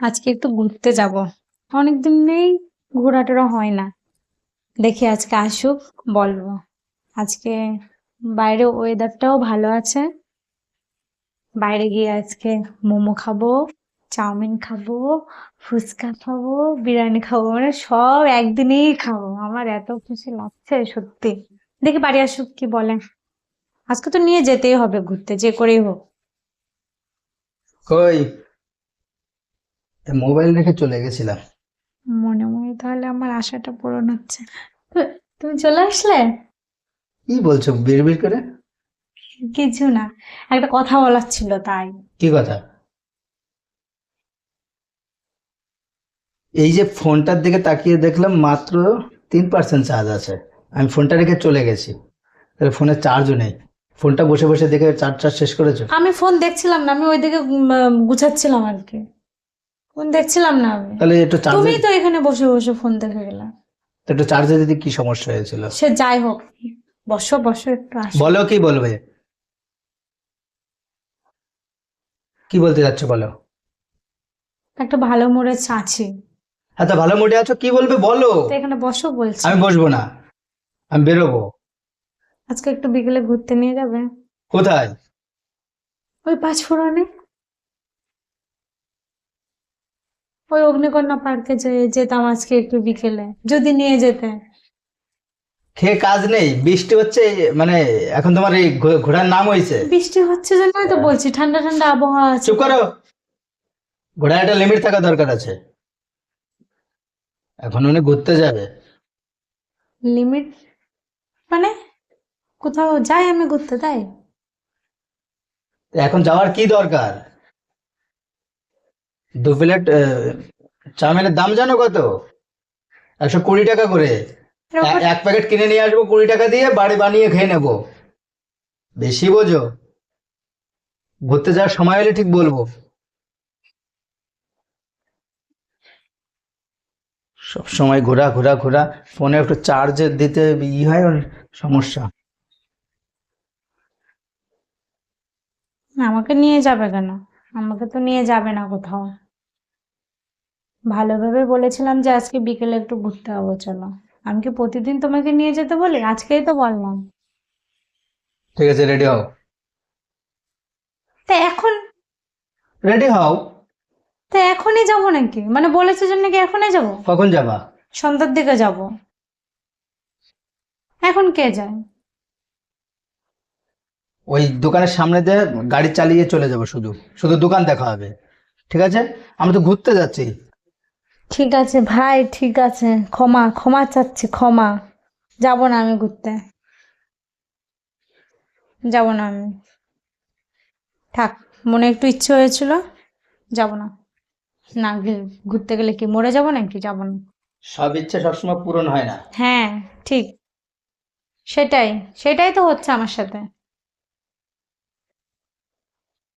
আজকে একটু ঘুরতে যাব। অনেকদিন নেই ঘোরাটোরা হয় না। দেখি আজকে আসুক, বলবো। আজকে বাইরে ওয়েদারটাও ভালো আছে। বাইরে গিয়ে আজকে মোমো খাবো, চাউমিন খাবো, ফুচকা খাবো, বিরিয়ানি খাবো, মানে সব একদিনেই খাবো। আমার এত খুশি লাগছে সত্যি। দেখি বাড়ি আসুক কি বলে। আজকে তো নিয়ে যেতেই হবে ঘুরতে, যে করেই হোক। কই মোবাইল রেখে চলে গেছিলাম। মনে মনে তাহলে আমার আশাটা পূরণ হচ্ছে। তুমি চলে আসলে? কি বলছো বিড়বিড় করে? কিছু না, একটা কথা বলার ছিল তাই। কি কথা? এই যে ফোনটার দিকে তাকিয়ে দেখলাম মাত্র 3% চার্জ আছে। আমি ফোনটা রেখে চলে গেছি, তাহলে ফোনে চার্জও নেই। ফোনটা বসে বসে দেখে চার্জ শেষ করেছো? আমি ফোন দেখছিলাম না, আমি ওইদিকে গুছাচ্ছিলাম আর কি। ফোন দেখছিলাম না আমি। তাহলে একটু চার্জে, তুমি তো এখানে বসে বসে ফোন দেখে গেলা। একটু চার্জে দিতে কি সমস্যা হয়েছিল? সে যাই হোক, বসো বসো, একটু আসো। বলো, কি বলবে? কি বলতে যাচ্ছ বলো। একটা ভালো মুডে আছি। এত ভালো মুডে আছো, কি বলবে বলো। তো এখানে বসো বলছি। আমি বসবো না, আমি বেরোবো। আজকে একটু বিকেলে ঘুরতে নিয়ে যাবে? কোথায়? ওই পাঁচফোড়নে, ওই অগ্নিকন্যা পার্কে যেতাম আজকে একটু বিকেলে, যদি নিয়ে যেতে। খেয়ে কাজ নেই, বৃষ্টি হচ্ছে, মানে এখন তোমার এই ঘোরার নাম হয়েছে? বৃষ্টি হচ্ছে জন্যই তো বলছি, ঠান্ডা ঠান্ডা আবহাওয়া আছে চুপ তো। করো। ঘোড়ার একটা লিমিট থাকা দরকার আছে। এখন উনি ঘুরতে যাবে। লিমিট মানে? কোথাও যাই আমি ঘুরতে, তাই? এখন যাওয়ার কি দরকার? 2 প্লেট চাউমিনের দাম জানো কত? 120 টাকা করে। এরকম। এক প্যাকেট কিনে নিয়ে আসবো 20 টাকা দিয়ে, বাড়ি বানিয়ে খেয়ে নেবো। বেশি বোঝো? ঘুরতে যাওয়ার সময় হলে ঠিক বলবো। সব সময় ঘোরা ঘোরা ঘোরা, ফোনে একটু চার্জ দিতে হয় ওর সমস্যা। আমাকে নিয়ে যাবে কেন? আমাকে তো নিয়ে যাবে না কোথাও। ভালোভাবে বলেছিলাম যে আজকে বিকেলে একটু ঘুরতে যাবো, চলো। আমি কি প্রতিদিন তোমাকে নিয়ে যেতে বলি? আজকেই তো বললাম। ঠিক আছে, রেডি হও। তা এখন? রেডি হও। তা এখনই যাবো নাকি? মানে বলেছে জন্য কি এখনই যাবো? কখন যাবা? সন্ধ্যার দিকে যাব। এখন কে যায়? ওই দোকানের সামনে দিয়ে গাড়ি চালিয়ে চলে যাবো, শুধু শুধু দোকান দেখা হবে। ঠিক আছে, আমরা তো ঘুরতে যাচ্ছি। ঠিক আছে ভাই, ঠিক আছে। ক্ষমা ক্ষমা চাচ্ছি, ক্ষমা। যাব না আমি ঘুরতে, যাব না আমি। থাক, মনে একটু ইচ্ছে হয়েছিল, যাব না। না, ঘুরতে গেলে কি মরে যাব নাকি? যাব না। সব ইচ্ছা সবসময় পূরণ হয় না। হ্যাঁ, ঠিক। সেটাই সেটাই তো হচ্ছে আমার সাথে।